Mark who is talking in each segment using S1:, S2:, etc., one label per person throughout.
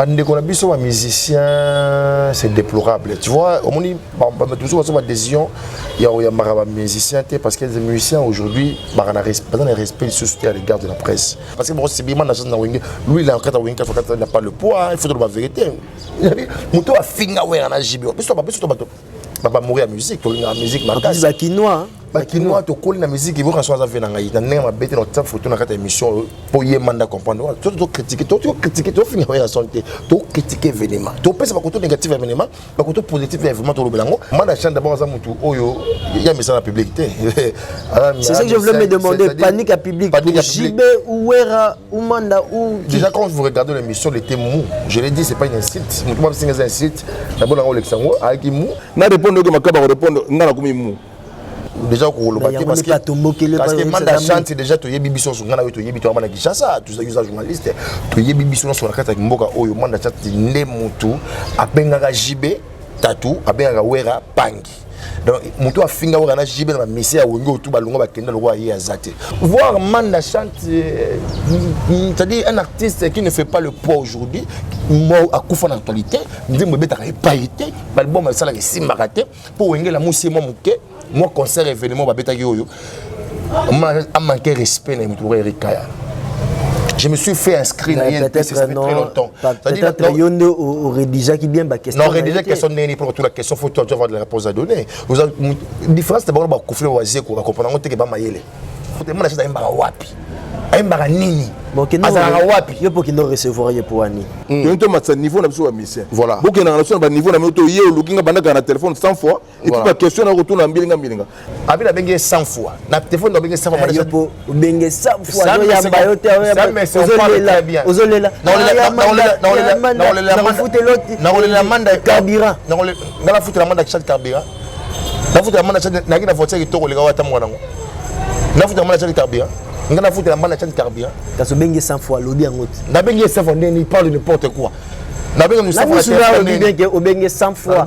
S1: Bande qu'on a vu sur un musicien, c'est déplorable. Tu vois, on dit toujours sur ma décision, il y a un musicien parce que les musiciens aujourd'hui, ils ont un respect à l'égard de la presse. Parce que c'est bien, lui il a pas le poids, il faut de la vérité. Mouto a fini à faire un agibé. Papa mourir à musique, la musique marquage.
S2: C'est quinoa.
S1: Bakinois to coller la musique ils vont quand ça fait na ngai na ma bête notre photo na kata émission pour y manda comprendre to critiquer to finir la santé to critiquer événement to penser pas côté négatif événement pas côté positif événement to le belango manda chante d'abord ça mutu oyo il y a message à la publicité.
S2: C'est ça que je voulais me demander, panique à public Jibé ou Wera ou Manda ou
S1: déjà quand vous regardez l'émission les témoins je l'ai dit c'est pas une insulte moi c'est une insulte d'abord la Alexandre avec mou
S3: na répondre que makaba répondre ngana komi mou
S1: déjà parce que manda chante déjà to yebi biso so ngana to yebi to amana kishasa tu za journaliste to yebi biso so na kata mboka oyo manda chante ne mutu abengaka jibe tatu abengaka wera pangi donc mutu afinga wera na jibe na mesi ya wengo tu balonga bakenda lokwa ye azate voir manda chante c'est-à-dire un artiste qui ne fait pas le poids aujourd'hui mo akufa na actualité ndimbo betaka epaité balbom ça la simbakate pour wengela musi mo muke moi concert événement babeta yoyo a manqué respect na mutu Erikaya. Je me suis fait inscrire dans INP, ça fait très longtemps.
S2: Peut-être Yondo au rédiger qui bien ba question.
S1: Non, rédiger question n'est pour toute la question, faut avoir de la réponse à donner. Vous avez une différence d'abord ba kofle oazie ko comprendre que ba mayele. Faut te mona chata mbara wapi. Mbara nini.
S2: Azara wapi. Yo pour qu'il ne recevoir ye pour ani.
S3: Yo to matsa niveau na biso wa mission.
S1: Voilà.
S3: Bo ke na relation ba niveau na moto ye lookinga bandaka na téléphone 100 fois et puis ba question na retour na mbilinga.
S1: Abi la bengue 100 fois. Na téléphone na bengue 100 fois.
S2: Yo pour bengue 100 fois. Yo ya ba yo te
S1: ça mais c'est pas bien.
S2: Ozolela. Na foute l'autre.
S1: Na la manda
S2: carburant.
S1: Na la foute la manda chat carburant. Na foute la manda chat na ki na voiture ki to ko le ga wata mwana ngo. Na foute la manda chat carburant. Ngana foute la manda chat carburant.
S2: Ka so bengue 100 fois lobby en route.
S1: Na bengue 100 fois ni parle de n'importe quoi. Na bengue 100 fois
S2: bien que au bengue 100 fois.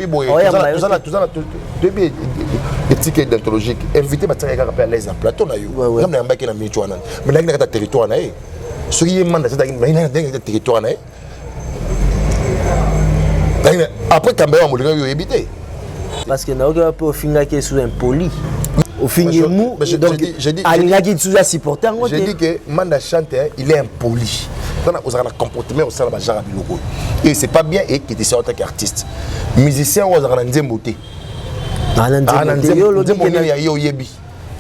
S1: Des tickets d'anthologique invité bataka ka rappel à l'aise en plateau na yo. Comme na mbaki na michwana. Mais na ngina ka territoire na e. Ce qui est manda chat na territoire na e. Après Cambéa mo yo éviter.
S2: Parce que na oga po finga ke sous impoli. Au fin du mou, donc j'ai dit
S1: que Manda Chante il est impoli. Vous avez un comportement au sein de la jarre logo. Et c'est pas bien et qui était en tant qu'artiste. Musicien, vous avez un nzemboté.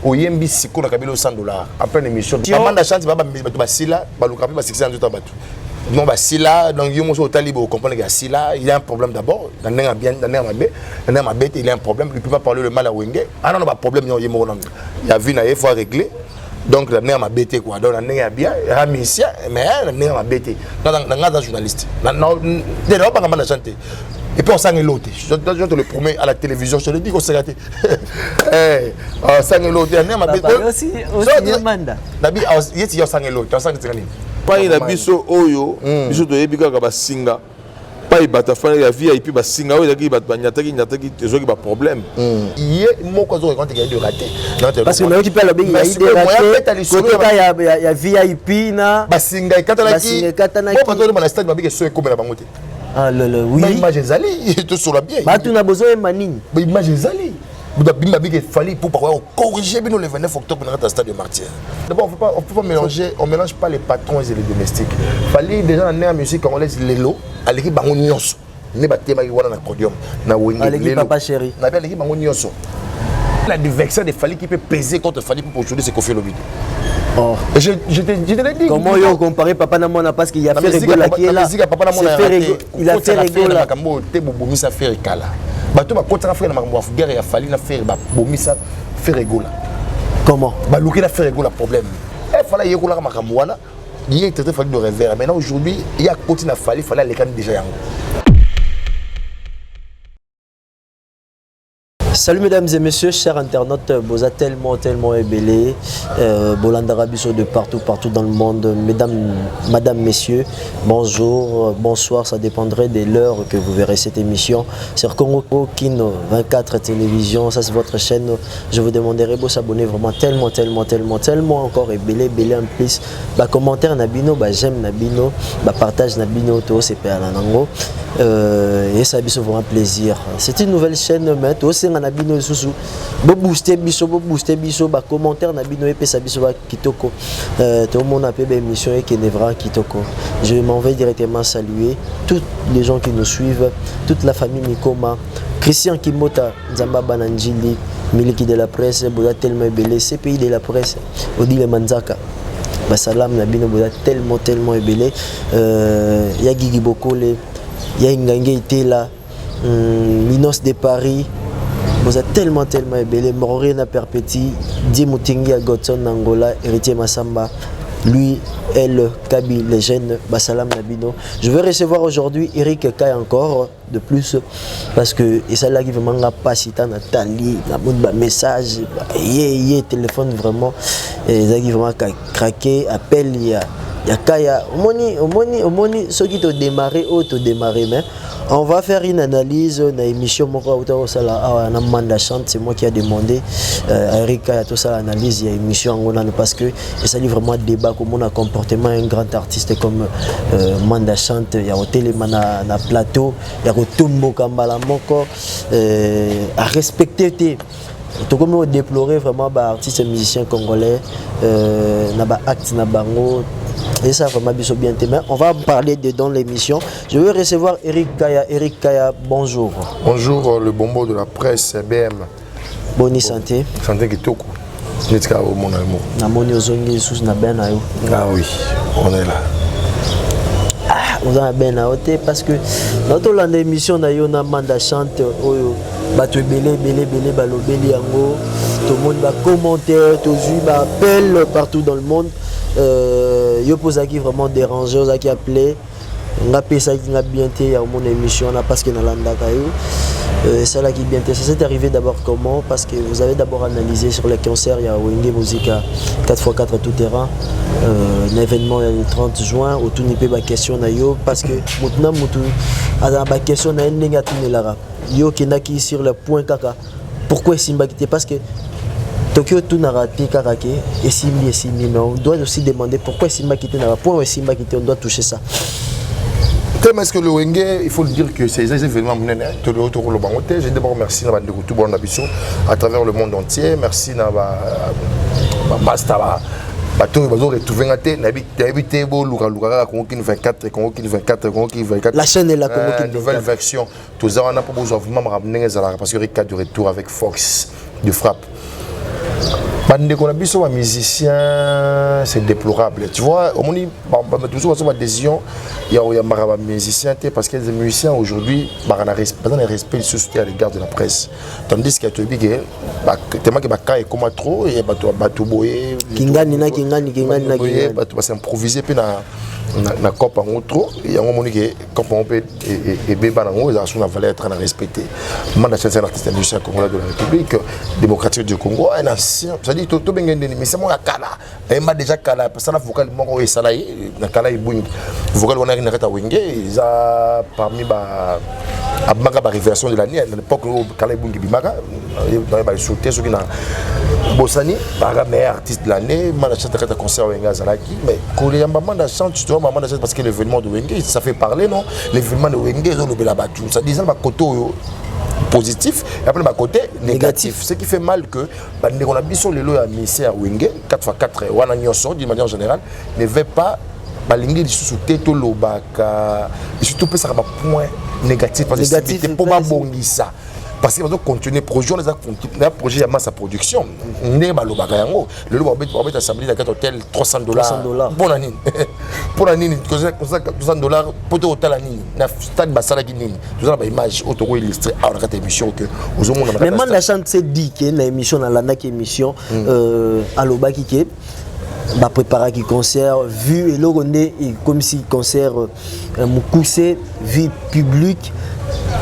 S1: Au Yembi, c'est qu'on a $100 après l'émission. Manda Chante, il va ba sila, ba lukapi ba 600 tout abatu. Non, bah si là, donc il y a un problème d'abord. Il y a un problème. Il ne peut pas parler le mal à Wenge. Ah non, pas de problème. Il y a vu, il faut régler. Donc, il y a un bêté quoi. Donc, il y a bien, il y a un musicien, mais il y a un bêté. Il y a un journaliste. Il y a un chanter. Et puis on s'en est l'autre. Je te le promets à la télévision, je te le dis qu'on s'est raté. On s'en est l'autre. Il y a un bêté.
S2: Aussi, Manda.
S1: Il y a un l'autre.
S3: Pas une abisso oyo, biso to yebika ka basinga. Pas y batafana ya vie et puis basinga oyo yaki batanyataki nyataki tezo ki ba problème.
S1: Yé moko zo quand il y a de raté.
S2: Parce que là tu parles bien il y a des ratés. Côté ya VIP na
S1: basinga katalaki. Moi pas dans le stade mabike so comme la bangote.
S2: Ah le oui.
S1: Image ezali, tout sur la bien.
S2: Ba tu na besoin de manine.
S1: Image ezali. Il fallait pour corriger le 29 octobre dans le stade de Martyr. D'abord, on ne peut pas mélanger, on ne mélange pas les patrons et les domestiques. Il fallait déjà dans la musique congolaise, les lots, à l'équipe Bangonioso. Ne pas téma wana na podium na wengi
S2: l'équipe papa chéri.
S1: Na bien l'équipe Bangonioso. La diversion de Fali qui peut peser contre Fali pour aujourd'hui c'est Kofi Olomide.
S2: Oh.
S1: Je te l'ai dit.
S2: Comment on compare Papa Namona parce qu'il y a fait rigoler qui est là. Il a fait rigoler.
S1: Il a fait rigoler. Bato ba kotaka frère na makambo ya guerre ya Fali na faire ba bomisa faire rigola.
S2: Comment?
S1: Ba luki na faire rigola problème. Il fallait yekola ka makambo wana. Il est traité Fali de revers. Maintenant aujourd'hui, il y a continue à Fali, fallait les can déjà yango.
S2: Salut mesdames et messieurs, chers internautes, vous êtes tellement ébélés, Bolandarabiso de partout dans le monde. Madame, messieurs, bonjour, bonsoir, ça dépendrait de l'heure que vous verrez cette émission. Sur Congo Kino 24 Télévision, ça c'est votre chaîne. Je vous demanderai de s'abonner vraiment tellement encore ébélé en plus. Bah, commentaire Nabino, bah, j'aime Nabino, bah, partage Nabino, tout c'est pas la nango. Et ça a vraiment plaisir. C'est une nouvelle chaîne, mais tout c'est un Nabino sous. Booster biso, bah, commentaire Nabino et puis ça biso kitoko. Tout le monde a fait émission et qui nevra kitoko. Je m'en vais directement saluer tous les gens qui nous suivent, toute la famille Nikoma, Christian Kimota, Zamba Bananjili, Miliki de la presse, Boda tellement ébélé, CPI de la presse, Odile Manzaka. Salam Nabino Boda tellement ébélé. Ya Gigi Bokole, ya Ngange Itela, Minos de Paris. Vous êtes tellement ébélé. Morena Perpéti, Dimoutingi à Godson Angola, Héritier Massamba. Lui, elle, Kabi, les jeunes, Bassalam Nabino. Je vais recevoir aujourd'hui Eric Kay encore de plus parce que et ça là qui vraiment n'a pas si tant Nathalie, la bonne message, téléphone vraiment et ça qui vraiment craqué, appel il y a Kaya, au moni, ceux qui t'ont démarré mais on va faire une analyse dans l'émission c'est moi qui a demandé à Eric Kaya tout ça l'analyse il y a émission parce que ça dit vraiment débat comme un comportement un grand artiste comme Manda Chante il y a au télé na plateau il y a au Tumbo Kambala moko à respecter tout comme déplorer vraiment bah artistes et musiciens congolais na ba acte na bango. Et ça vraiment bien mais on va parler dedans l'émission. Je vais recevoir Eric Kaya, bonjour.
S1: Bonjour le bombo de la presse BM.
S2: Bonne santé.
S1: Santé Kitoko. Netka au mon amour.
S2: Na moni ozongi sous na ben ayo.
S1: Ah oui, on est là.
S2: On a ben aoté parce que dans l'émission na yo na Manda Chante oyo bato belé balobeli yango tout le monde va commenter tout va appel partout dans le monde. Yo posaki vraiment dérangé ozaki appelé nga pesa ki nga bien té ya mon émission là parce que na landaka yo ça là qui bien té ça s'est arrivé d'abord comment parce que vous avez d'abord analysé sur les concerts il y a Wenge Musica 4x4 tout terrain un événement le 30 juin autour n'y peut pas question na yo parce que maintenant mutu ada ba question na ndinga tunelara yo kendaki sur le point kaka pourquoi Simba quitté parce que Tokyo tout n'a raté Karake et Simbi mais on doit aussi demander pourquoi Simba quitté n'a pas point Simba quitté on doit toucher ça.
S1: Tellement est-ce que le Wenge, il faut le dire que ces événements j'ai d'abord merci à travers le monde entier, merci à Basta
S2: la chaîne est là
S1: nouvelle version tous on a pas besoin vraiment ramener parce que Rika de retour avec Fox de frappe. Les musiciens, c'est déplorable. Tu vois, on dit toujours ma décision, il y a des musiciens parce que les musiciens aujourd'hui, ils ont un respect à l'égard de la presse. Tandis qu'il y a des gens qui sont comme trop, et ils sont improvisés. Na copa trop et on moni que quand on peut et beba nango ils ont valeur être respecté. Manda Chante c'est un artiste musicien congolais de la République démocratique du Congo un ancien ça dit tout bengende mais c'est moi kala et m'a déjà kala parce que la vocal moko et salaye na kala ibungi vocal on a une reta wenge ils a parmi ba abanga ba révélation de l'année à l'époque où kala ibungi bimaka dans ba sauter ceux qui na Bossani par meilleur artiste de l'année Manda Chante à concert Wenga Zalaki mais Koléamba Manda Chante tu dois Manda Chante parce que l'événement de Wenge ça fait parler non l'événement de Wenge ils ont le battu ça disant ba côté positif et après ba côté négatif ce qui fait mal que on a biso le lot à misère Wenge 4x4 wana nyonso d'une manière générale ne veut pas balingi li sous teto lobaka et surtout peut ça ba point négatif parce que c'est pour ba bongisa parce que va continuer projet on les a continué projet à masse production né balobaka yango le lot va être assemblé dans hôtel $300 pour la nini pour la nini $200 pour tout hôtel la nini na stade basala ki nini tout ça ba image auto illustré à la émission que aux hommes on
S2: mais Manda Chante c'est dit que na émission na lana ki émission alobaki ke ba préparer qui concert vu et l'orondé comme si concert mukuse vie publique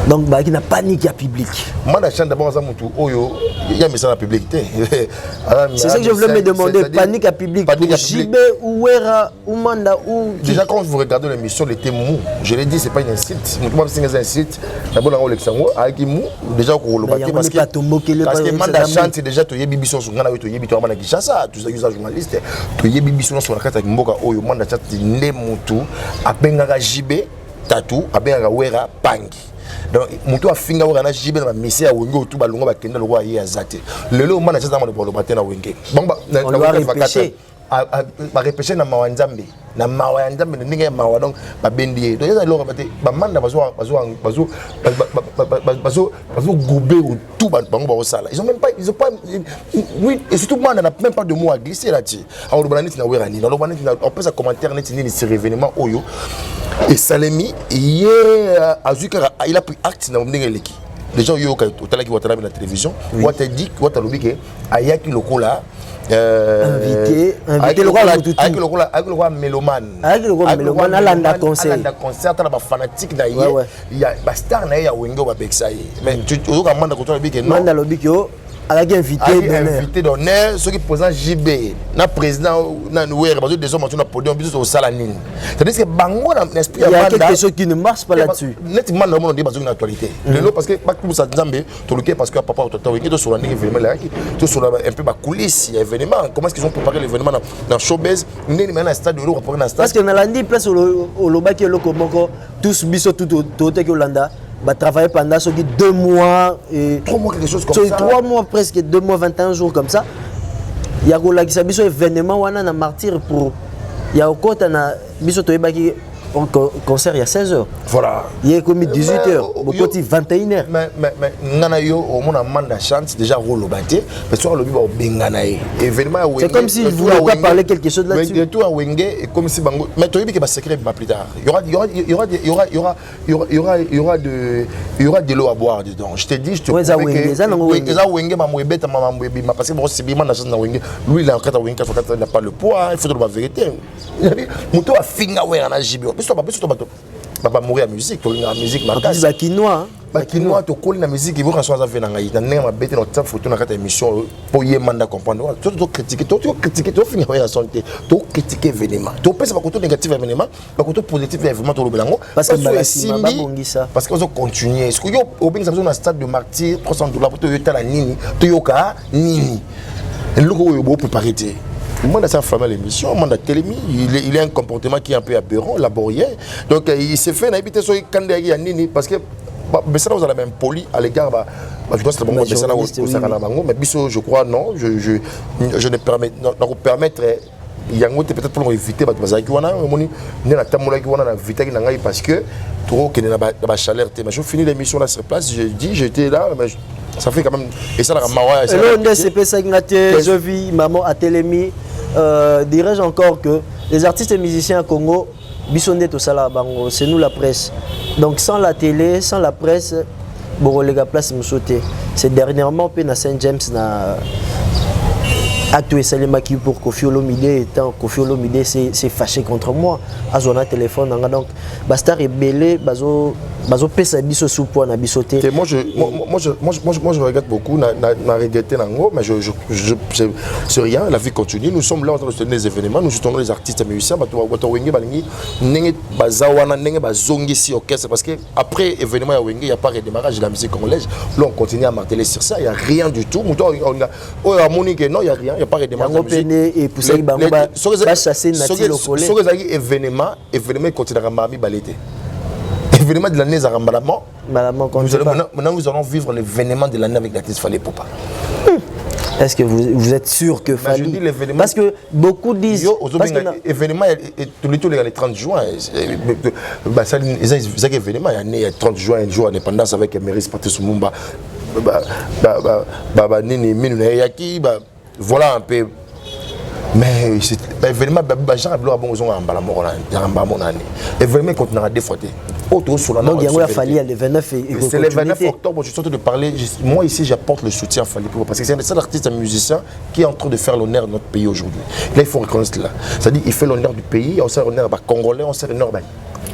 S2: Donc bah qui n'a panique à public.
S1: Moi la chaîne d'abord ça mutu oyo il y a message à public.
S2: C'est ça que je voulais me demander, panique à public. Pour JB ou Wera ou Manda ou
S1: déjà quand vous regardez l'émission l'été mou, je l'ai dit c'est pas une insulte. Moi c'est un insulte. D'abord on l'exango avec mou déjà ko lo baté parce que Manda chante déjà to yebi biso ngana to yebi to amana Kinshasa, tous les journalistes to yebi biso sur la carte avec mboka oyo Manda chante ne mutu abengaka JB Tatou abengaka Wera Pangi. Donc mutu afinga wana JB na message ya wenge otu balongo bakenda lokwa ye azate lelo mana chaza mo le baté na wenge bon ba repêcher na mawanzambe ninga mawa donc ba bendie donc ça lokwa baté ba manda bazo gober tout bango ba sala ils ont pas oui et surtout manda n'a même pas de mots à glisser là-dessus alors ba neti na wera ni alors ba neti on peut ça commentaire neti ni sur événement oyo et Salemi hier il a pris acte dans Mdengeleki. Les gens yo qui watala la télévision, on t'a dit que lobby que ayaki lokola invité le roi mélomane alanda concert na ba fanatique na il y a ba star na ya wengo ba beksaye mais tu oka manda ko to lobby que non
S2: manda lobby que avec invité
S1: d'honneur ceux qui posent JB na président na nouer parce que des hommes na podium biso au salanine c'est-à-dire que bango na esprit
S2: il y a quelque chose qui ne marche pas là-dessus
S1: nettement na monde parce que une actualité parce que pas tout ça nzambe to luké parce que papa toto wingi to sur l'événement là to sur un peu ba coulisses il y a événement comment est-ce qu'ils ont préparé l'événement dans showbiz ndeni na stade de l'eau pour un stade
S2: parce que na landi place au lobaki lokomoko tous biso tout que Hollanda va travailler pendant 2 mois et
S1: 3 mois quelque chose comme ça
S2: 3 mois presque 2 mois 21 jours comme ça il y a un événement wana na martyr pour il y a okota na biso toyebaki concert il y a 16h
S1: voilà
S2: il y a comme 18h bokoti 21h
S1: mais ngana yo au monde Manda chante déjà rolo baté parce que le biba bengana événement
S2: c'est comme si vous voulez pas parler quelque chose là-dessus
S1: mais tout à Wenge et comme si bango mais tu dis que ba secret pas plus tard il y aura de l'eau à boire dedans je te dis je te
S2: promets que
S1: ça Wenge ma mwebeta ma mwebi parce que bon c'est bien Manda chante na Wenge lui il a encore Wenge il n'a pas le poids il faut de la vérité muto a finga we na jibi papa mourir à musique to la musique
S2: makasi ba
S1: kinois to koli na musique il faut qu'on soit na ngai na nenga bête notre photo na kata émission pour y Manda comprendre to critiquer to finir ya santé to critiquer événement to penser pas côté négatif événement pas côté positif événement to lobelango
S2: parce que
S1: parce que on continuer est-ce que yo au bien ça besoin un stade de martyr $300 pour to yota la nini to yoka nini le go yo beau préparer. Manda ça flamme l'émission, Manda télémi, il a un comportement qui est un peu aberrant, laborieux. Donc il s'est fait n'habiter sur Kandé à Nini parce que ça vous avez même poli à l'égard je dois c'est bon mais ça mais biso je crois non je ne permets donc permettre yango peut-être pour éviter bazaki wana moni na tamola ki wana na vitaki na ngai parce que trop que na ba chaleur mais je finis l'émission là sur place je dis j'étais là mais ça fait quand même et ça la mawa
S2: ça le NCP ça je vis maman à Télémi dirais-je encore que les artistes et musiciens à Congo bisonné tout ça là bango c'est nous la presse donc sans la télé sans la presse bon les gars place me sauter c'est dernièrement pe na Saint James na acte Salimaki pour Koffi Olomide étant Koffi Olomide c'est fâché contre moi à son téléphone donc basta rebelle bazo pesa biso sous point na bisoté
S1: moi je regrette beaucoup na regretté nango mais c'est rien la vie continue nous sommes là en train de se donner des événements nous soutenons les artistes et musiciens bato wenge balingi nenge bazawana nenge bazongi si orchestre parce que après événement ya wenge il y a pas redémarrage de la musique congolaise là on continue à marteler sur ça il y a rien du tout on a monique non il y a rien il y a pas redémarrage
S2: et pour ça bango ba chasser nati lokole
S1: so que événement continuera mami balete événement de l'année Zarambalama. Maintenant, nous allons vivre l'événement de l'année avec l'artiste Fally Ipupa.
S2: Est-ce que vous êtes sûr que Fally parce que beaucoup disent
S1: l'événement est tous les 30 juin. C'est événement il y a 30 juin un jour indépendance avec Emeris Patrice Lumumba. Voilà un peu. Mais événement genre blo abongo en balamoko na événement continuera des fois.
S2: Donc il y a Fally le 29 et
S1: c'est le 29 octobre je suis en train de parler moi ici j'apporte le soutien à Fally parce que c'est un seul artiste et musicien qui est en train de faire l'honneur de notre pays aujourd'hui. Là il faut reconnaître cela. C'est-à-dire il fait l'honneur du pays, on sait l'honneur des Congolais, on sait l'honneur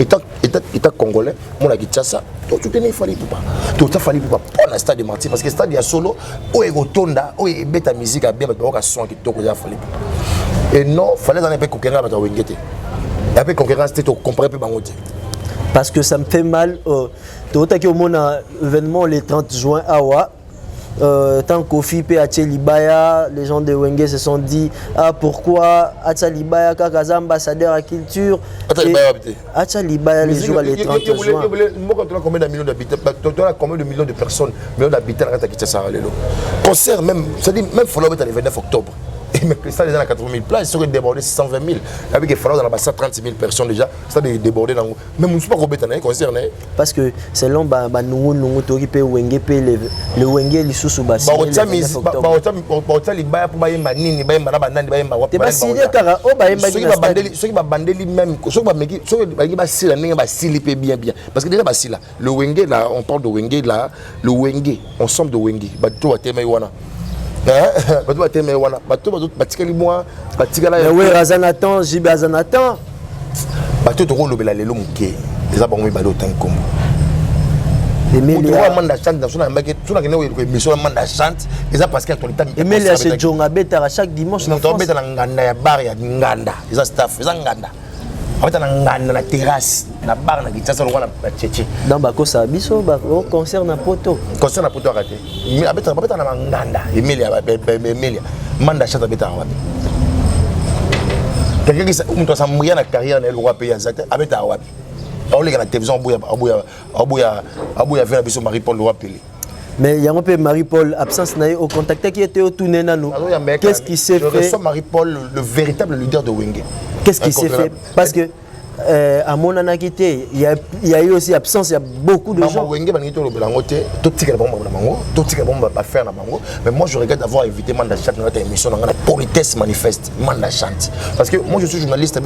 S1: état congolais mon Kinshasa tout tenir fallait pas tout ça fallait pas pour le stade de Martyr parce que stade ya solo o e gotonda o e beta musique a bien ba son qui to ko ya fallait et non fallait dans un peu conquérir ba wengete et après concurrence tu comparer peu bango
S2: parce que ça me fait mal tout à au mon événement le 30 juin awa tant Kofi P.H. Libaya, les gens de Wenge se sont dit ah pourquoi Acha Libaya Kakaza ambassadeur à culture Acha Libaya les jours les 30 juin.
S1: Combien de millions d'habitants, combien de millions de personnes, millions d'habitants à Kinshasa lelo. Concert même, ça dit même follow le 29 octobre. Et mais ça déjà à 80 000 places, ils sont débordés 620 000. Avec des follow dans la 30 000 personnes déjà, ça débordé dans même on ne peut pas rebêter dans concert né.
S2: Parce que selon ba nungu tori pe Wenge pe le Wenge li susu ba
S1: ba Libaya pour ba yemba nini ba yemba na banani ba yemba
S2: wapi ba sili kara o ba yemba
S1: ceux ba bandeli même ceux ba meki ceux ba sila ninga ba sili pe bien parce que déjà ba sila le Wenge là on parle de Wenge là le Wenge ensemble de Wenge ba to atema wana bato bateme wana bato batikali moi batikala
S2: ya we Razanatan Jibe Azanatan
S1: bato to kolobela lelo muke eza bango mi balo tankombo
S2: Emilia
S1: manda chante dans son ambake tuna kene we émission manda chante eza parce que actualité
S2: Emilia chez Jonga Beta chaque dimanche
S1: na France beta na nganda ya bar ya nganda eza staff eza nganda abeta na nganda na terrasse na bar na Kinshasa lokana na tchétché
S2: dans bakosa biso ba concert na poto
S1: raté mais abeta na nganda Emilia manda chante abeta wapi quelqu'un qui on sa moyen na carrière na loi pays exact abeta wapi on les la télévision abuya vers biso Marie-Paul loi Pelé.
S2: Mais il y a un peu Marie-Paul absence au contact qui était au tout nano. Qu'est-ce qui s'est fait?
S1: Je reçois Marie-Paul le véritable leader de Wenge.
S2: Qu'est-ce qui s'est fait? Parce que à mon anakité, il y a eu aussi absence, il y a beaucoup de gens. Mais
S1: moi je regrette d'avoir évité Manda Chante dans notre émission, dans la politesse manifeste, Manda Chante. Parce que moi je suis journaliste,
S2: on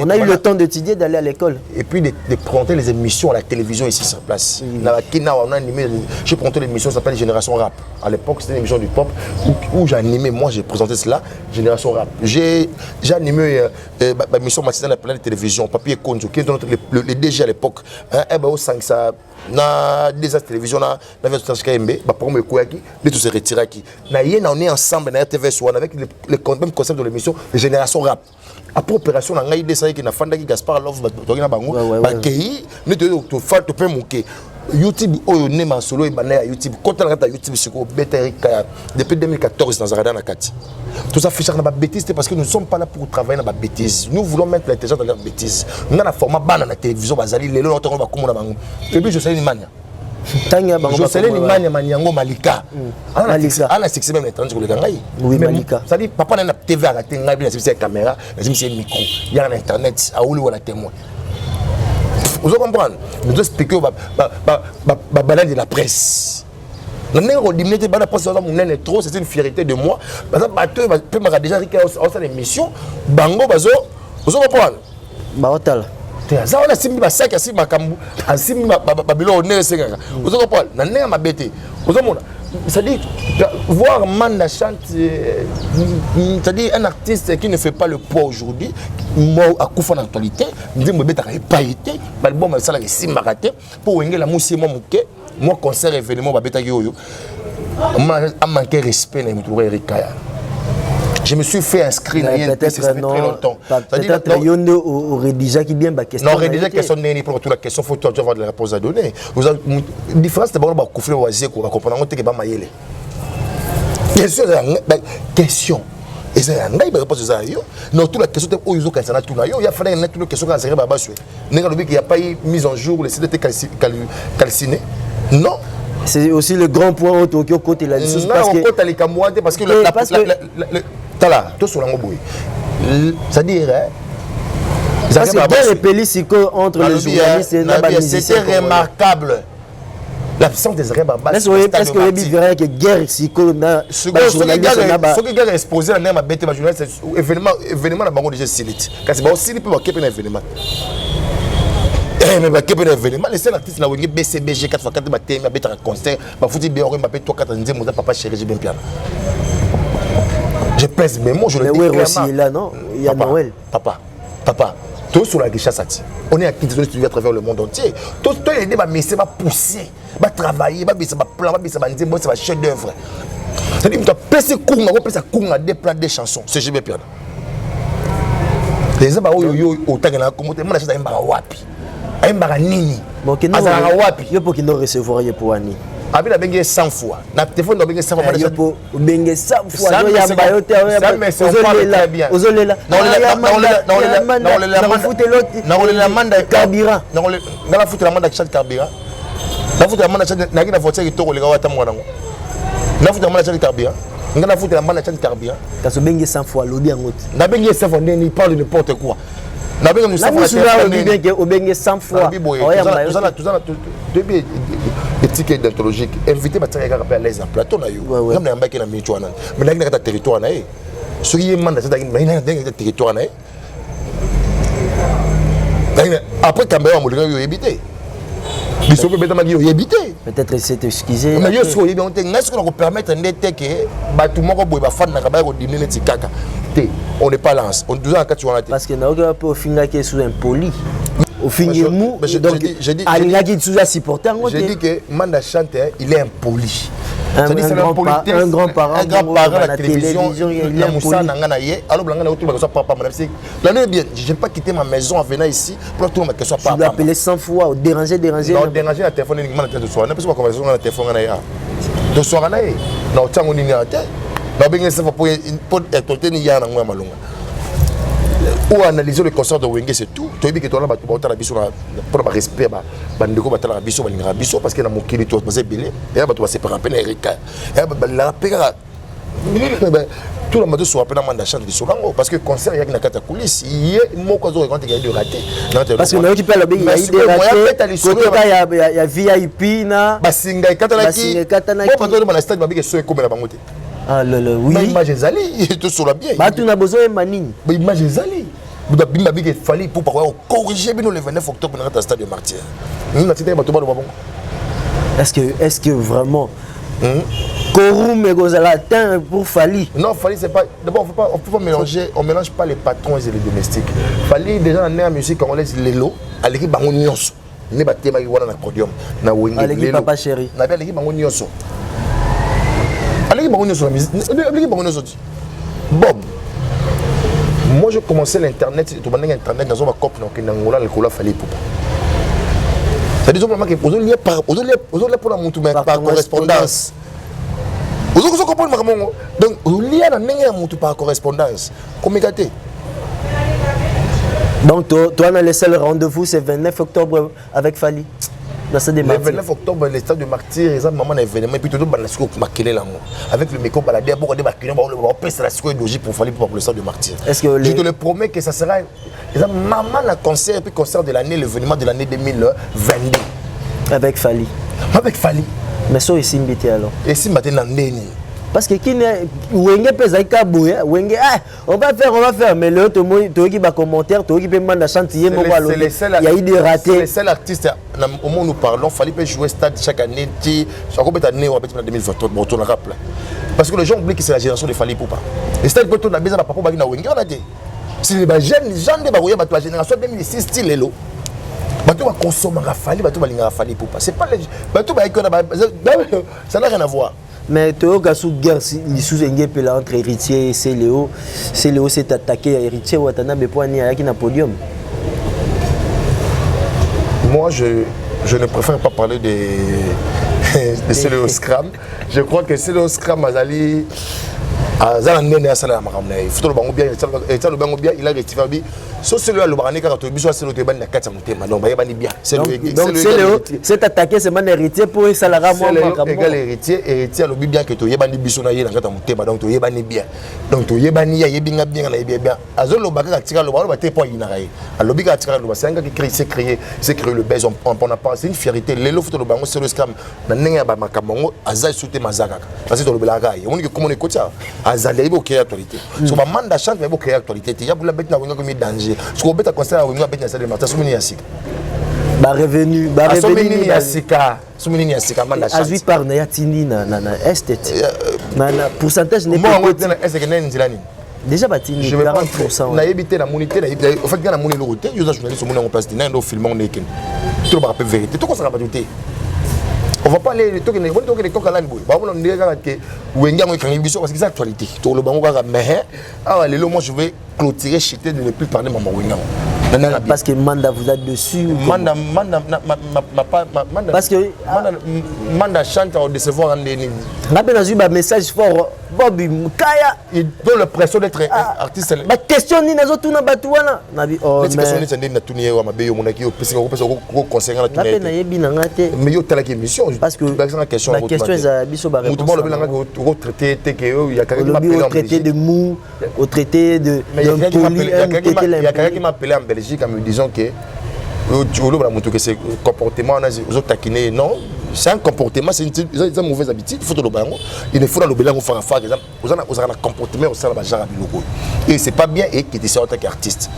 S2: a eu le temps d'étudier, d'aller à l'école.
S1: Et puis de présenter les émissions à la télévision ici sur place. J'ai présenté l'émission qui s'appelle Génération Rap. À l'époque c'était une émission du pop où j'ai animé, moi j'ai présenté cela, Génération Rap. J'ai animé la mission matinale de la télévision, Papier Konjo, qui est le DG à l'époque. Au 5 ça, na des télévisions, na version KMB, pour me couper de tout se retirer qui. On est ensemble na RTV One avec le même concept de l'émission, Génération Rap. Après opération, on a eu des gens qui n'ont pas de Gaspard Love, qui n'ont pas de YouTube oyo nema solo e bana ya YouTube kota na YouTube siko beteri kaya depuis 2014 dans Zarada na kati tout ça fichar na ba bêtise parce que nous ne sommes pas là pour travailler na ba bêtise nous voulons mettre l'intelligence dans la bêtise na na format bana na télévision bazali lelo na tongo ba komona bango et puis je sais ni mania
S2: tanya bango
S1: je sais ni mania maniango malika ana succès même étrange ko le ngai
S2: oui malika
S1: ça dit papa na TV à la ngai bien c'est caméra c'est micro il y a internet a ouli wala témoin. Vous comprenez? Nous devons expliquer aux balades de la presse. C'est une fierté de moi. Parce que déjà une émission. Bango, vous comprenez? Ça on a simbi ba sac asi makambu asimi babilo ne senga vous comprenez na nenga mabete vous comprenez ça dit voir Manda Chante ça dit un artiste qui ne fait pas le poids aujourd'hui mort à coup en actualité dit me beta pas été l'album ça la simba raté pour Wenge la musi moi muke moi concert événement ba beta yo a manqué respect na mutu Erikaya. Je me suis fait inscrire dans INP, ça fait très longtemps.
S2: Peut-être qu'il au rédiger qui bien ma question.
S1: Non, rédiger question n'est pour toute la question, faut avoir de la réponse à donner. Vous avez une différence d'abord ba koufler oisier ko comprendre que ba mayele. Question. Et ça ngai ba réponse ça yo. Non, toute la question est oyo ka sana tuna yo, il y a fallu une toute question ka zéro ba baswe. Nenga lobi qu'il y a pas eu mise en jour, le site était calciné. Non.
S2: C'est aussi le grand point au Tokyo côté la
S1: licence parce que Tala, tout sur l'angoboui. C'est-à-dire,
S2: parce que bien repéli entre les journalistes et les musiciens.
S1: C'était remarquable. L'absence des vrais babas.
S2: Est-ce que vous avez que guerre psycho na
S1: ce qui est exposé à ma bête journaliste événement na bango déjà silite. Car c'est pas aussi peut pas képer un événement. Mais képer un événement, les seuls artistes na wenge BCBG 4x4 ba thème ba bête concert, ba fouti bien ba bête 3 4 nzembo za papa chéri j'ai bien piano. Je pèse mes mots, je le dis clairement.
S2: Aussi là, non? Il y a Noël.
S1: Papa, papa tout sur la Kinshasa. On est à Kinshasa à travers le monde entier. Tout les débats mais c'est pas pousser, va travailler, va baisser, va plan, va baisser, va dire moi c'est un chef d'œuvre. C'est-à-dire que tu as passé cours, on a passé cours à des plans des chansons, c'est jamais pire. Les gens yo autant que la communauté moi la chance wapi. Aimba nini.
S2: Bon
S1: azala wapi.
S2: Yo pour qui nous recevoir ye pour ani.
S1: Abi la bengue 100 fois. Na téléphone na bengue 100 fois.
S2: Yo pour bengue 100 fois. Yo yamba yo te yo. Ozolela. Na foute l'autre.
S1: Na la manda
S2: carburant.
S1: Na la foute la manda chat carburant. Na foute la manda chat na ki na voiture ki toko le gawa ta mwana ngo. Na foute la manda chat carburant. Ngana foute la manda chat carburant.
S2: Kaso bengue 100 fois lobby angote.
S1: Na bengue 100 fois ni parle de n'importe quoi. Na bengue Moussa fois.
S2: Na bengue o bengue 100 fois.
S1: Tout ça depuis éthique d'anthologique invité batanga ka rappel les en plateau na yo. Comme na mbaki na michwana. Mais na ki na territoire na e. Ce qui est manda chat na territoire na e. Après Cambéa mo yo habité. Biso peut mettre yo habité.
S2: Peut-être c'est excusé.
S1: Mais yo so yebon te ngas ko permettre ndete que batu moko boy ba fan na ka ba ko diminer tikaka. On n'est pas là. On doit en cas
S2: parce que na oka po finga ke sous impoli. Au finir mou donc
S1: j'ai dit
S2: sous supporter.
S1: J'ai dit que Manda Chante il est impoli.
S2: Un grand parent
S1: à la télévision, il est Moussa Nanganaye, alors Blangana autour de son papa. L'année bien, je n'ai pas quitté ma maison en venant ici pour tout le monde que soit papa.
S2: Tu l'as appelé 100 fois, déranger.
S1: Non, déranger la téléphone uniquement la tête de soir. N'a pas quoi conversation dans la téléphone de soir naïe. Non, tiens on y a tête. Non, bien ça pour être tenu hier dans moi malonga. Ou analyser le concert de Wenge c'est tout. Tu as dit que toi là tu vas biso pour le respect bandeko batala biso balinga biso parce que na mokili to basé belé et ba to se para peine Erika. Et ba la pega tout le monde soit peine Manda Chante biso lango parce que concert il y a na kata coulisse il est moko zo quand il y a de raté.
S2: Parce que na qui parle bien il y a des il y a VIP na
S1: basinga katalaki. Moi pas dans le stade ba bi que so comme la bangote.
S2: Ah oui.
S1: Image ezali tout sur la bien.
S2: Ba tu na besoin manini.
S1: Ba image ezali. Bouda bimba big fallait pour pouvoir corriger bien le 29 octobre dans le stade de Martyr. Nous n'attendons pas tout le monde.
S2: Est-ce que vraiment Korum et Gozala atteint pour Fali?
S1: Non, Fali c'est pas. D'abord on peut pas mélanger, on mélange pas les patrons et les domestiques. Fali déjà dans la musique congolaise lelo, à l'équipe bango nyonso. Ne ba tema ki wana na podium na Wenge.
S2: À l'équipe papa chéri.
S1: Na l'équipe bango nyonso. À l'équipe bango nyonso la musique. L'équipe bango nyonso. Bob. Moi, je commençais l'internet, tout le monde internet dans un cop donc in Angola, le cola fallait pour. C'est des hommes qui posent les pour la montre par correspondance. Vous comprenez comment donc vous liez la meilleure montre par correspondance. Communiquer.
S2: Donc toi on a laissé le rendez-vous c'est 29 octobre avec Fali. Le
S1: 29 octobre, le stade de Martyr, ils ont maman événement et puis tout le monde avec le micro baladé, beaucoup de bakilé, on peut se la psychologie pour Fali pour le stade de Martyr. Est-ce que je te le promets que ça sera ils ont maman un concert et puis concert de l'année l'événement de l'année 2022
S2: avec Fali.
S1: Avec Fali.
S2: Mais ça ici mbité alors.
S1: Et si maintenant neni.
S2: Parce que qui Wenge pesa kabouya Wenge on va faire mais le to qui va commentaire to qui peut Manda Chante il y a eu des ratés.
S1: C'est le seul artiste au moment où nous parlons fallait pas jouer stade chaque année chaque année on va peut-être en 2023 bon on rappelle parce que les gens oublient que c'est la génération de Fali Poupa et stade peut on a besoin de papa na Wenge on a dit c'est les jeunes gens de baouya ba la génération 2006 style lelo bato va consommer Fali bato ba linga Fali Poupa c'est pas les bato ba ça n'a rien à voir.
S2: Mais Théo Gassou guerre sous un entre héritier et Céléo. Céléo s'est attaqué à héritier Watanabe Poani à na podium.
S1: Moi je ne préfère pas parler de Céléo Scram. Je crois que Céléo Scram Azali Azala nene asala makamna. Il faut le bango bien il a rectifié bi. So Céléo le barani ka to biso Céléo te ban na kata mutema. Donc ba bani bien.
S2: Donc Céléo s'est attaqué c'est man héritier pour salara moi
S1: égal héritier le bien que to yebani biso na ye na kata mutema donc to yebani bien. Donc to yebani ya yebinga bien na bien. Azolo baka tika le ba te po ina kai. Alobi ka tika le ba senga qui créer le buzz on n'a pas c'est une fierté lelo faut le bango Céléo Scram na nenga ba makamongo azai souté mazaka. Parce que to le belaka. On dit que comment écoute ça azali ibo créer actualité. So ba Manda Chante ibo créer actualité. Ya bula bet na wenga comme danger. Ce qu'on peut concert wenga bet na salle de Martyr soumini yasika.
S2: Ba revenu
S1: soumini yasika Manda Chante.
S2: Azui par na yatindi na estet. Na pourcentage n'est pas
S1: moi est-ce que nani nzilani.
S2: déjà batini
S1: je vais pas
S2: 40%.
S1: na yebité na monité en fait na moné l'autre yo journaliste mon en place dina ndo film on eken tout ba vérité tout ça va douter on va pas aller to que les coca là boy ba on ndeka que wenga mo kan biso parce que c'est actualité to le bango ka mais ah le moi je vais clôturer chiter de ne plus parler maman wenga
S2: parce que Manda vous êtes dessus
S1: Manda
S2: parce que
S1: Manda chante au décevoir en déni
S2: rappelle dans un message fort Bobby Mukaya
S1: il donne l'impression d'être artiste
S2: ma question ni nazo tuna batuana nabi oh
S1: mais question ni tande na tuni wa mabe yo monaki yo pesa ko conseiller na tuni
S2: rappelle na yebi na ngate
S1: mais yo tala émission
S2: parce que
S1: la question
S2: est biso ba
S1: réponse mutu bolo ko traiter te que yo ya quelqu'un qui
S2: m'appelle au traité de mou au traité de
S1: il y a quelqu'un qui m'appelait en Belgique en me disant que que c'est comportement aux taquiner non c'est un comportement c'est une mauvaise habitude il faut le bango il ne faut pas le bélango faire aux un comportement au sein de la genre logo et c'est pas bien et qui est en tant qu'artiste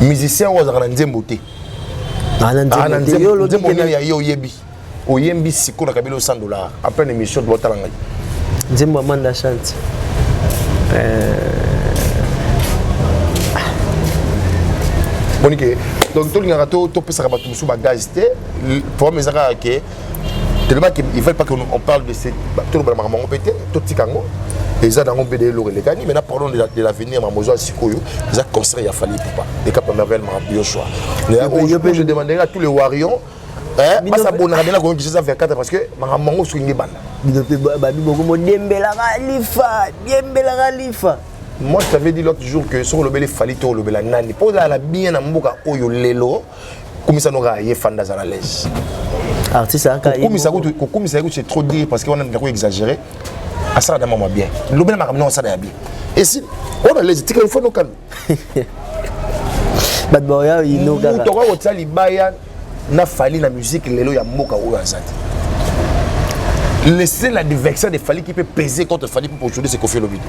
S1: musicien aux en nzemboté yo yebi o yembi siko na kabelo $100 après une émission de botalanga
S2: nzembo Manda chante
S1: bonike donc tout le monde to pesa ba tout sous bagage té pour mes ara que tellement qu'ils veulent pas qu'on parle de ces tout le monde pété tout tikango et ça dans on BD le gani mais là parlons de l'avenir mamozo sikoyo ça concert ya fali papa des cap merveille ma choix je demanderai à tous les warriors pas ça bonne radela ko ça vers 4 parce que mamango swingi banda
S2: ba bi boko mo dembela khalifa.
S1: Moi, je t'avais dit l'autre jour que sur le bel falito le bel nani pour la bien na mboka oyo lelo comme ça n'aura yé fanda à l'aise
S2: artiste aka
S1: comme ça c'est trop dire parce qu'on a un peu exagéré à ça dans moi bien le bel makamno ça da bien et si on a les tickets il faut nous calme
S2: bad boya ino gaga
S1: to ko tsali baya na fali na musique lelo ya mboka oyo azati laisser la diversion des Fali qui peut peser contre Fali pour aujourd'hui c'est Kofi Olomide.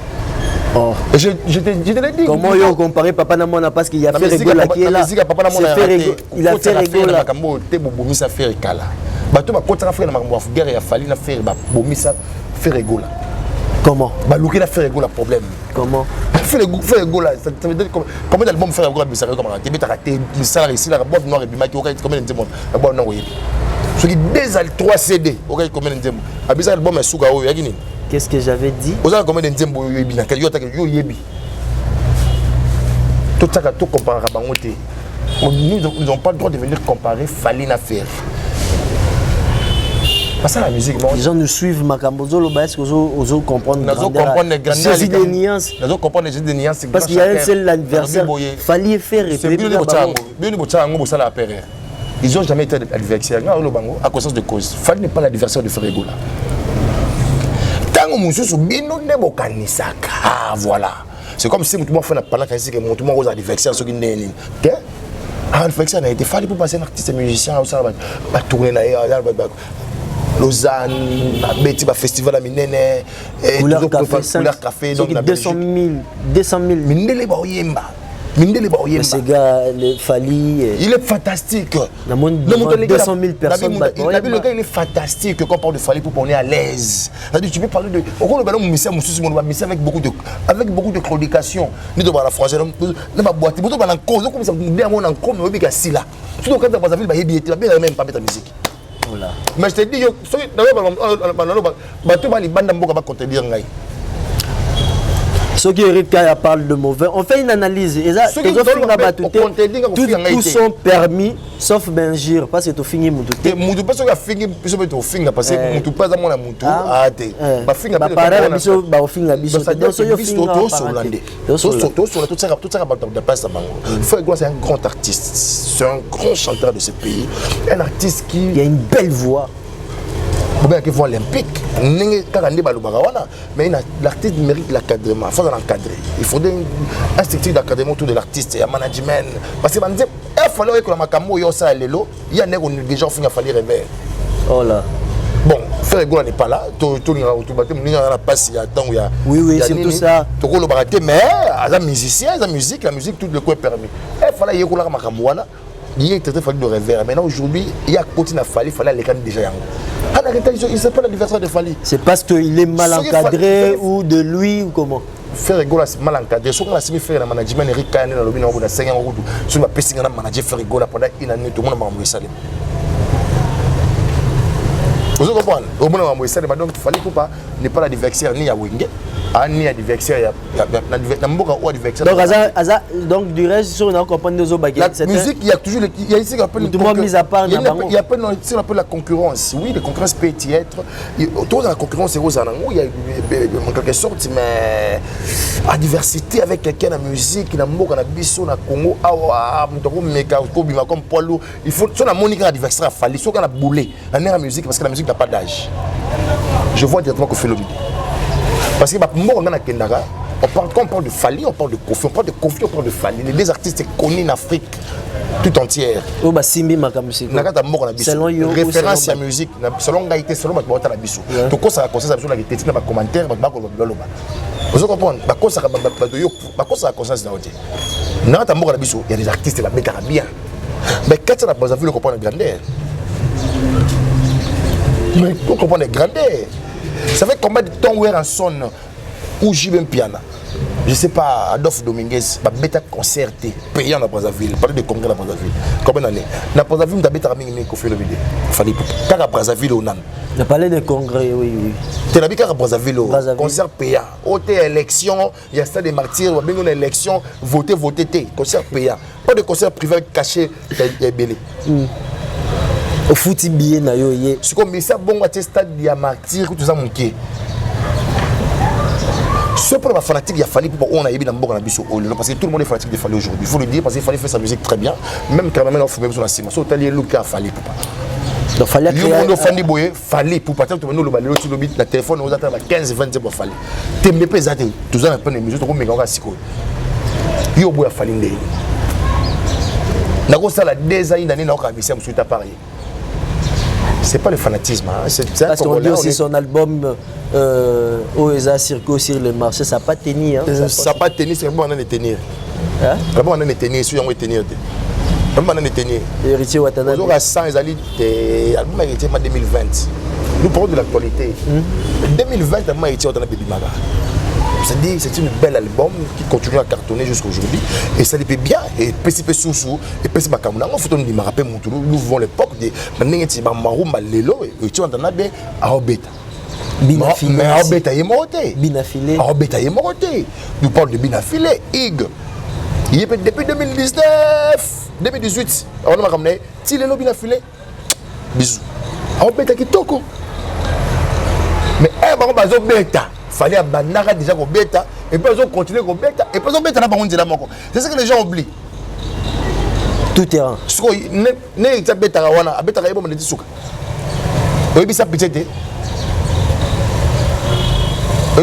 S2: Oh.
S1: Je te l'ai dit.
S2: Comment yo comparer Papa Namona parce qu'il y a fait rigoler qui est là. Il a fait rigoler.
S1: Makambo te bomisa faire kala. Bato ba kontra faire na makambo guerre ya Fali na faire ba bomisa faire rigoler.
S2: Comment?
S1: Ba luki na faire rigoler problème.
S2: Comment?
S1: Faire rigoler ça veut dire comment l'album faire rigoler bisa comment te beta raté le salaire ici la boîte noire et bimaki au combien de monde. La boîte noire oui. Ce qui 2 à 3 CD au combien de monde. Abisa album est souga o yakini.
S2: Qu'est-ce que j'avais dit?
S1: Vous avez combien de temps yebi na yo yebi. Tout ça tout comparer à bangoté. Nous n'avons pas le droit de venir comparer Fali na faire. Parce que la musique
S2: les gens nous suivent Makambozo lo est-ce que vous comprendre
S1: les
S2: nuances.
S1: Nous comprendre les nuances
S2: parce qu'il y a un seul anniversaire Fali faire et
S1: puis ils n'ont jamais été adversaires à cause de cause. Fali n'est pas l'adversaire de Ferregola. Ah voilà. C'est comme si tout le monde fait pendant que tout le monde a adversaire sur une ligne. Ah, l'adversaire a été fallu pour passer un artiste musicien au Salvador. Ba tourner na Lausanne, Betty ba festival à Minene,
S2: couleur café donc 200 000
S1: Mindele ba oyemba.
S2: Ce gars, le Fali,
S1: il est fantastique.
S2: Le monde 200 000 personnes.
S1: Le gars, il est fantastique. Quand on parle de Fali pour qu'on est à l'aise. Tu peux parler de. On va avec beaucoup de chronication. Nous devons la française. Nous devons boîte. Nous devons en cause. Nous devons en cause. Nous devons en sila. Surtout quand on va faire des billets, tu vas même pas mettre la musique. Mais je te dis,
S2: ceux qui parlent de mauvais, on fait une analyse. Tous sont permis, sauf Benjir, parce que tu finis mon tout.
S1: Mon pas que fini, parce que mon tout pas à mon amour. Ah, t'es.
S2: Ma fille n'a pas de biso, bah au fin la biso. Donc soyez
S1: c'est un grand artiste, c'est un grand chanteur de ce pays, un artiste qui
S2: a une belle voix.
S1: Qui voit olympique, mais l'artiste mérite l'encadrement. Il faut l'encadrer. Il faut un structure d'encadrement autour de l'artiste, il y a management. Parce que il fallait que la Macamo il y a des gens qui fallait réveiller.
S2: Oh là.
S1: Bon, Frère Gola n'est pas là. Tout le passe il y a temps où il y a.
S2: Oui, c'est tout ça.
S1: Mais la musicien, la musique, tout le coup est permis. Il fallait que la Macamo il y a très fallu de réveil. Maintenant aujourd'hui, il y a continué à Fali, il fallait les candidat déjà. Il ne sait pas l'adversaire de Fali.
S2: C'est parce qu'il est mal encadré ou de lui ou comment?
S1: faire rigoler mal encadré ce qu'on a simi faire le management Eric Kane na lobby na on a 5 ans route sur ma pissing na manager faire rigoler pendant une année tout le monde m'a envoyé ça vous comprenez au monde m'a envoyé ça donc il fallait pas ne pas la diverser ni à Wenge ni à diverser na mboka ou à diverser
S2: donc du reste sur on comprendre nos autres
S1: la musique il y a toujours il y a ici qu'on appelle
S2: mise à part
S1: il y a pas ce qu'on appelle la concurrence oui la concurrence peut y être autour de la concurrence c'est aux anango il y a en quelque sorte mais à diversité avec quelqu'un la musique na mboka na biso na Congo awa mutoko meka ko bima comme poids lourd il faut sur la monique la diversité fallait sur la bouler la musique parce que la musique n'a pas d'âge je vois directement qu'on fait le vidéo parce que quand on parle de Fally, on parle de Kofi, on parle de Kofi, on parle de Fally. Les deux artistes connus en Afrique tout entière.
S2: Selon yo,
S1: référence à la musique, selon Gaïté, selon la biso. Donc ça a conscience sur la technique, dans les commentaires, dans les vous comprenez? Ça a conscience dans la biso. Il y a des artistes qui la mettent bien. Mais quand ça a vu le comprendre la grandeur. Mais on comprend la grandeur. Ça fait combien de temps où en sonne où j'y vais un piano? Je sais pas, Adolphe Dominguez, ma bêta concerté, payant dans Brazzaville, parler de congrès dans Brazzaville. Combien d'années? Dans Brazzaville, on a bêta ramé qu'on fait le vidéo. Fallait pas. Quand à Brazzaville, on a.
S2: On a parlé de congrès, oui.
S1: Tu as vu qu'à Brazzaville, concert payant. Autre élection, il y a ça des martyrs, on a une élection, voter, concert payant. Pas de concert privé caché, il y a belé.
S2: Au foot bien na yo yé
S1: c'est comme ça bon à stade il y a martyr tout ça monqué ce pour la fanatique il a fallu pour on a ébi dans mboka na biso parce que tout le monde est fanatique de Fally aujourd'hui il faut le dire parce qu'il fallait faire sa musique très bien même quand même on fait même sur la cima so tali look a Fally pour pas
S2: donc fallait
S1: créer le monde fandi boye Fally pour pas tout nous le balé sur le bit la téléphone on attend 15 20 pour Fally tembe pesate tout ça pas les musiques comme méga siko yo boye Fally ndé na ko sala des années na ko abisa musu ta pareil. C'est pas le fanatisme, hein.
S2: Parce qu'on dit aussi son album Oesa Circo sur le marché, ça n'a pas tenu. Hein.
S1: Ça n'a pas tenu, c'est bon, on a tenir. D'abord, on a tenir, si on a tenir. D'abord, on a tenir.
S2: Héritier Watanabe.
S1: On a 100 l'album héritier en 2020. Nous parlons de l'actualité. 2020, l'album héritier Watanabe Bimaga. C'est-à-dire c'est un bel album qui continue à cartonner jusqu'à aujourd'hui et ça fait bien et petit sous et petit bakamuna on faut me rappeler nous vivons l'époque de manengeti ba marumba lelo et tu entends bien à obeta binafile mais à obeta est morté
S2: binafile
S1: à obeta est morté nous parle de binafile ig il est depuis 2019 2018 on a ramené ti lelo binafile bisous à obeta kitoko mais ba bazo beta fallait abandonner déjà au bêta et puis ils ont continué au bêta et puis ils ont bêta là par contre c'est ce que les gens oublient
S2: tout terrain
S1: ce que ne ça bêta wana bêta ka bon de suka et puis ça petite et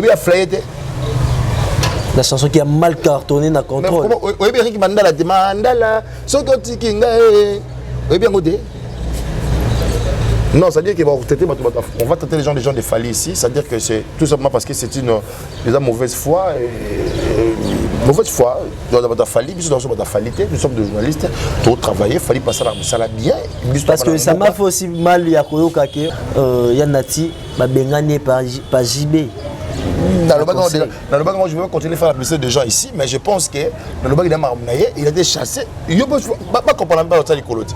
S1: puis a flyé
S2: la chanson qui a mal cartonné na contrôle
S1: et puis Rick Mandala demandala soko tikinga et bien côté. Non, c'est-à-dire qu'on va traiter les gens de Fally ici, c'est-à-dire que c'est tout simplement parce que c'est une mauvaise foi. Mauvaise foi, nous sommes Fally, nous sommes des journalistes, tout travailler, Fally passer ça là bien.
S2: Parce que ça m'a fait aussi mal, il y a Koyoka que Yanati m'a bengagné par JB.
S1: Dans le bagage, je vais continuer à faire la publicité des gens ici, mais je pense que dans le bagage il a été chassé. Je ne peux pas comprendre pas le Koloti.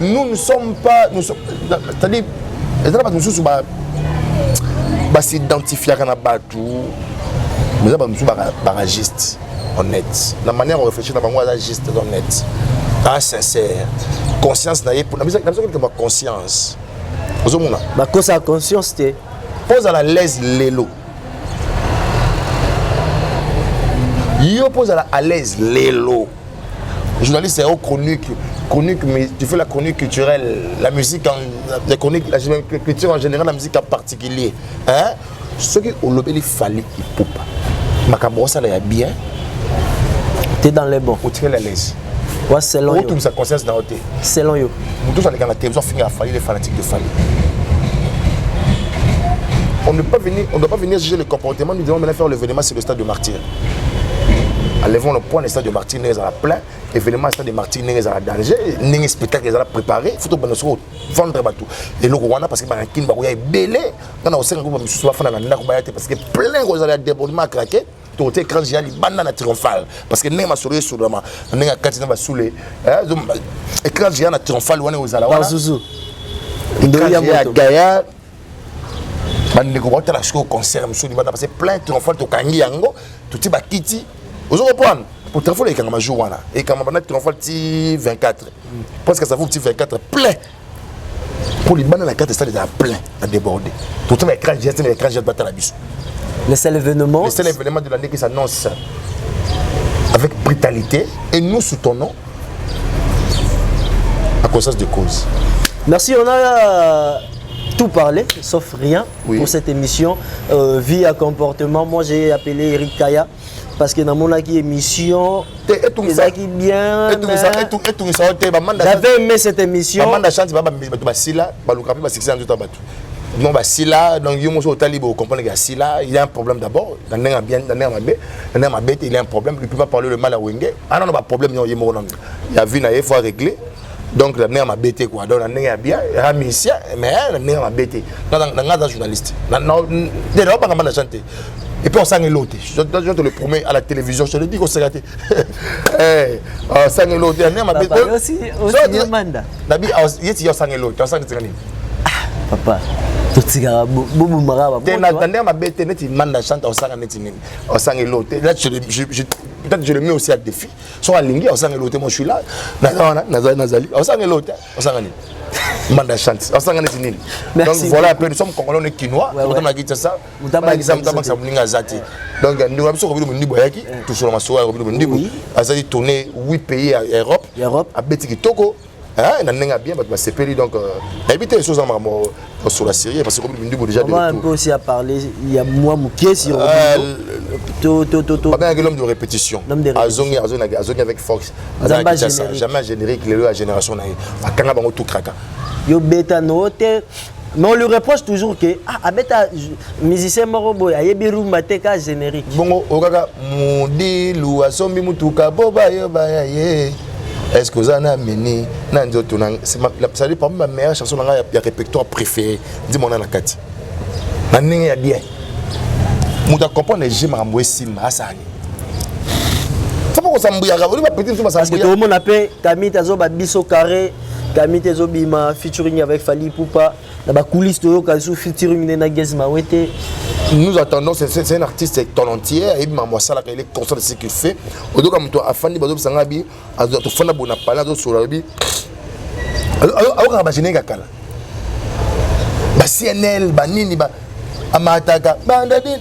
S1: Nous ne sommes pas. C'est-à-dire, nous sommes s'identifier à Batou, nous sommes baragistes, honnêtes. La manière dont on réfléchit, nous sommes juste honnêtes, sincères. Conscience naïe pour la musique ma conscience ozomona
S2: ba kosa conscience te
S1: pose à la l'aise lelo yo pose à l'aise lelo journaliste est chronique mais tu fais la chronique culturelle la musique la chronique la culture en général la musique en particulier hein ce qui au lobby Fally il peut pas makambo ça là bien
S2: t'es dans les bons
S1: au tirer la l'aise.
S2: Selon
S1: yo. Sa conscience dans côté.
S2: Selon yo.
S1: Nous tous à la télévision finir à Fally les fanatiques de Fally. On ne doit pas venir juger le comportement, nous devons maintenant faire l'événement sur le stade de martyr. enlevons le point, le stade de Martine est à la plein, événement le stade de Martine est à la danger, un spectacle est à la préparer, il faut vendre bateau. Et le Rwanda, parce que Banakin, il y a belé, on a aussi un groupe de gens parce que plein de débordements à craquer. Tout est écran géant, il banane triomphal parce que n'est pas sur le soudement, n'est pas quand il va sous les écran géant triomphal ou on est aux alawas.
S2: Zouzou.
S1: Écran géant Gaïa. Bande ko bota la show concert monsieur di bana parce que plein triomphal to kangi yango tout ti bakiti. Vous comprenez? Pour triomphal et kangama jour wana et kangama bana triomphal ti 24. Parce que ça vaut ti 24 plein. Pour les bananes la carte stade est plein à déborder. Tout le écran géant battre la biche.
S2: Le seul événement
S1: de l'année qui s'annonce avec brutalité et nous soutenons à conscience de cause.
S2: Merci, on a tout parlé, sauf rien pour cette émission. Vie à comportement, moi j'ai appelé Eric Kaya parce que dans mon émission, qui bien. J'avais aimé cette émission.
S1: Non, bah si là, donc il y a un talib au comprendre que si là, il y a un problème d'abord. Dans il y a un problème. Il ne peut pas parler le mal à Wenge. Ah non, pas de problème, il y a vu, il faut régler. Donc, la nègre m'a bêté quoi. Donc, la nègre bien, ramissien, mais la nègre m'a bêté. Dans journaliste. Déjà, pas comment chanter. Et puis on s'en est l'autre. Je te le promets à la télévision, je te le dis qu'on s'est raté. On s'en est l'autre. La nègre m'a bêté.
S2: Aussi, Manda.
S1: Nabi, il y a un s'en est l'autre.
S2: Papa.
S1: Peut-être je le mets aussi à défi. Soit à Lingui, moi je suis là. Donc voilà un peu, nous sommes congolais quinois. Donc nous tourné 8 pays à Europe, à Betiki Togo. Donc, éviter les choses sur la Syrie parce que nous déjà
S2: on va un peu aussi à parler. Il y a moi Mouké sur
S1: l'homme de répétition. Azongi avec Fox. Jamais un générique, la génération n'a tout craqué.
S2: Yo bêta note. Mais on lui reproche toujours que abeta musicien morobo ayebiru mateka générique.
S1: Bongo okaka mundi lu asombi mutuka boba yo ba ye. Est-ce que vous en avez mené? Ça dit parmi ma meilleure chanson, il y a répertoire préféré. Dis-moi, on a la carte. Je ne bien. Je comprends que je m'embrouille si je suis parce que
S2: tout le monde appelle Camille Tazo Biso Carré, Camille Tazo Bima featuring avec Fali Poupa, la coulisse de Yokazu featuring Nena Gezma Wete.
S1: Nous attendons, c'est un artiste entier, et il est conscient de ce qu'il fait. Au dos comme toi, Afani Bazo Sangabi, à ton fond de Bonapala, sur la vie. Alors, on va imaginer Gakala. CNL, Banini, Amataka,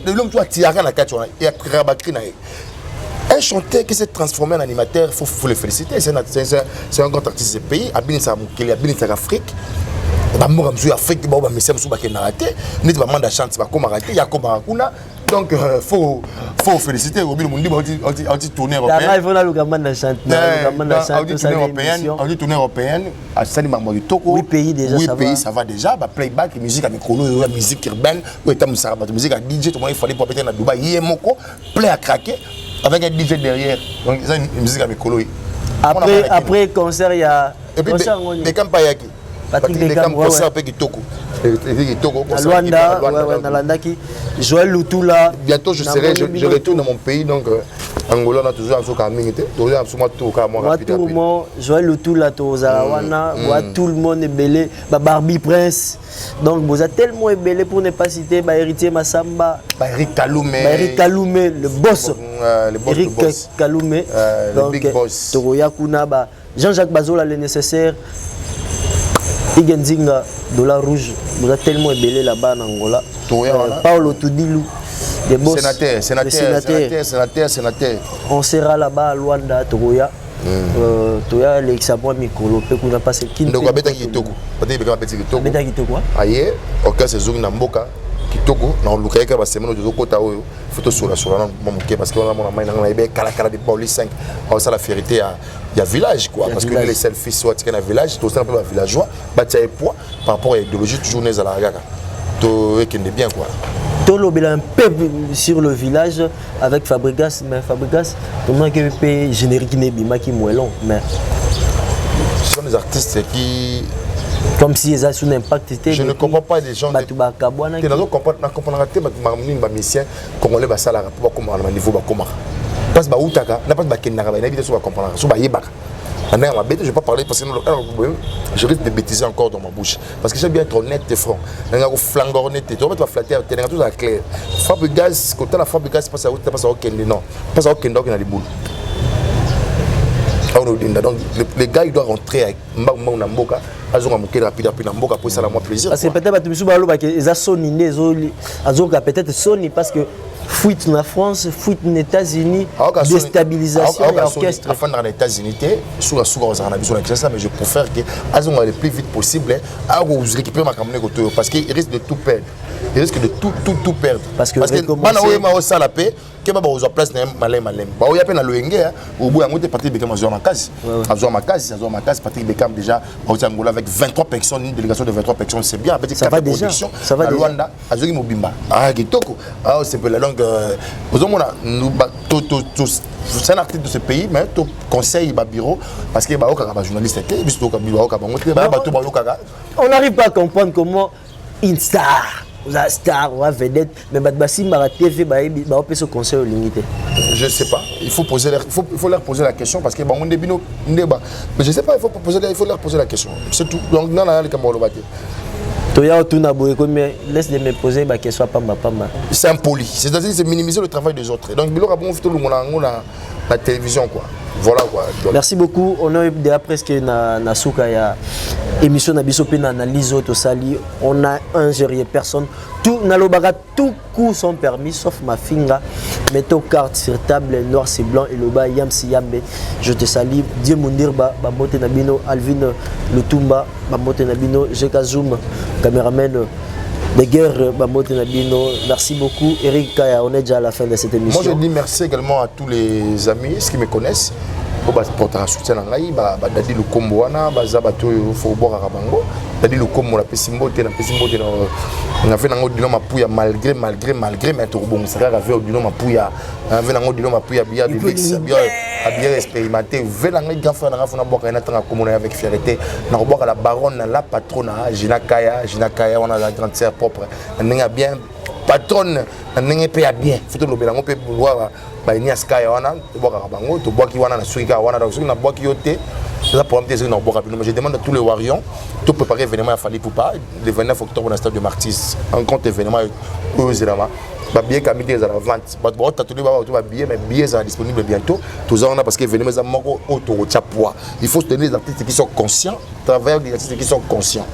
S1: de l'homme, tu as tiré la carte, et après Rabakri. Un chanteur qui s'est transformé en animateur, il faut le féliciter. C'est un grand artiste de ce pays, Abin Samoukeli, Abin Sarafrique. Afrique, donc faut féliciter au tournée européenne à 8
S2: pays déjà
S1: 8 pays ça va déjà playback musique musique urbaine musique à DJ tout le monde il fallait pour peut-être à Dubaï Yemoko plein à craquer avec un DJ derrière donc ça une musique à Mikolo
S2: après concert il y a
S1: des campagnes
S2: Patrick Beckham, Joël Lutula.
S1: Bientôt je retourne dans mon pays donc Angola on a toujours un souk à minute.
S2: Joël Lutula Tozalawana, tout le monde est belé, Barbie Prince. Donc vous êtes tellement belé pour ne pas citer héritier Massamba,
S1: Eric Kaloumé,
S2: le boss. Eric Kaloumé.
S1: Le big boss.
S2: Toroyakuna Jean-Jacques Bazola le nécessaire. Igenzinga, dollar rouge, vous êtes tellement ébellé là-bas en Angola. Paolo Tudilou, des boss.
S1: Sénateur.
S2: On sera là-bas à Luanda, Togoya. Toya, l'examen Mikolo, peut qu'on a passé qui ne peut pas.
S1: Aïe, ok, c'est Zouk Namboka. Kitoko, na lukayeka ba semeno de kota oyo photo sur la moké parce que on a mon amana na ibe kala de Pauli 5 ça la vérité il y a village quoi parce que les selfies soit dans le village tout ça un peu villageois bah tu as poids par rapport à l'idéologie toujours né à la gaga to ekende bien quoi
S2: Tolobela un peu sur le village avec Fabregas, mais Fabregas, comment que peut générique Nebima qui moellon, mais
S1: ce sont des artistes qui
S2: comme si ils ont un impact.
S1: Je ne comprends pas les gens. Je ne comprends pas les musiciens congolais qui sont là pour comprendre le niveau. Parce que je ne vais pas parler parce que je risque de bêtiser encore dans ma bouche. Parce que j'aime bien être honnête et franc. Je vais flanquer honnête. Tu vas flatter, tu vas tout clair. Fabregas, quand la Fabregas passe à Okende, non. Passe à Okende, il y a des boules. Donc les gars ils doivent rentrer avec Mboka. Ils ont rapide pour ça la moi plaisir.
S2: Parce que peut-être ils ont sonné, peut-être sonné parce que fuite en France, fuite aux États-Unis, déstabilisation de l'orchestre.
S1: Enfin dans les États-Unis, sur mais je préfère que le plus vite possible à récupérer ma caméra parce qu'ils risquent de tout perdre. Ils risquent de tout perdre. Parce que ça la paix. Que ba ozo place na malem ba oya pe na loenge au bout ngote Patrick Bekam azwa makasi azwa makasi Patrick Bekam déjà au Angola avec 23 personnes, une délégation de 23 personnes, c'est bien avec 4 productions à Luanda azoki mobimba kitoko c'est pour la langue ozomona nous c'est un artiste de ce pays mais tout conseil ba bureau parce que ba okaka ba journaliste te biso ka biwa okaka ngote ba to ba okaka
S2: on n'arrive pas à comprendre comment une star star ou vedette mais batbasi mara TV ba opé ce conseil limité.
S1: Je sais pas, il faut leur poser la question parce que bon debino ndeba mais je sais pas, il faut leur poser la question. C'est tout. Donc non les kamolo baté.
S2: Toya tuna boye comme laisse de me poser ba question pas ma.
S1: C'est impoli. C'est-à-dire c'est minimiser le travail des autres. Donc bilo ka bon tout le monde la télévision quoi. Voilà quoi. Donc,
S2: merci beaucoup. On a déjà presque na souka ya émission na biso pe na analyse auto sali. On a ingéré personne. Tout na lobaka tout coup sont permis sauf ma finga. Mettez carte sur table noir c'est blanc et le bas yamsi yambe. Je te salue. Dieu mundir ba mote na bino Alvin Lutumba ba mote na bino Jeka Zoom caméraman de guerre Bamote Nabino. Merci beaucoup Eric Kaya, on est déjà à la fin de cette émission.
S1: Moi je dis merci également à tous les amis qui me connaissent pour porter un soutien à Naï, Dadi Lukombo wana, Bazabato Faubourg Arabango, Dadi Lukombo la Pessimbote on a fait un autre mapouya malgré mais tout bon ça avait au mapouya avait un autre mapouya bien bien expérimenté venant grand frère na fona boka na tanga communauté avec fierté na boka la baronne la patronne Gina Kaya on a la grande sœur propre n'enga bien patronne n'enga pas bien faut le belango pe boire ba ni askaya wana boka bango to boki wana na suika wana na boki yote ça pour me dire non boka mais je demande à tous les warriors tout préparer événement à Fali Poupa le 29 octobre dans le stade de Martyrs un compte événement aux éléments ba bien comité à la vente ba tatoué ba billet mais billets sont disponibles bientôt tous on a parce que événement ça moko auto poids il faut soutenir les artistes qui sont conscients travailler avec des artistes qui sont conscients.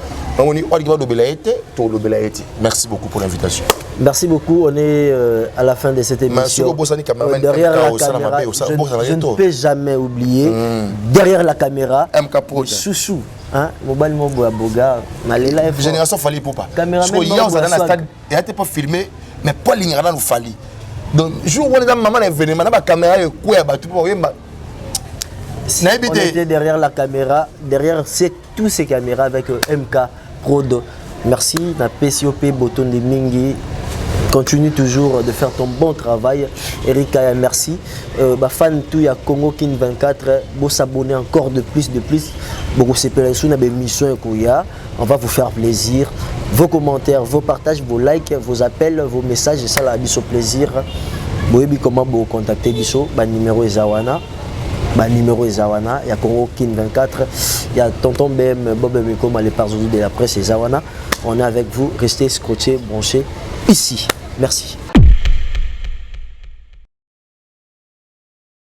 S1: Merci beaucoup pour l'invitation.
S2: Merci beaucoup, on est à la fin de cette émission. Derrière la caméra, je ne peux jamais oublier, derrière la caméra, chouchou.
S1: Génération Fali Poupa. Il a été pas filmé, mais pas l'ignorant nous Fali. Donc, jour où on est dans maman événement, la caméra est quoi?
S2: On était derrière la caméra, derrière tous ces caméras avec MK Prod. Merci, na PCOP Boton de Mingi. Continue toujours de faire ton bon travail. Eric Kaya, merci. Fan tout ya Congo King 24, vous s'abonner encore de plus. Beaucoup de mission on va vous faire plaisir. Vos commentaires, vos partages, vos likes, vos appels, vos messages, ça la biso plaisir. Vous savez comment vous contacter biso, numéro Ezawana. Numéro Ezawana, il y a Congo King 24, il y a Tonton BM, Bob Mekoma, les parts de la presse Ezawana. On est avec vous, restez scotchés, branchés ici. Merci.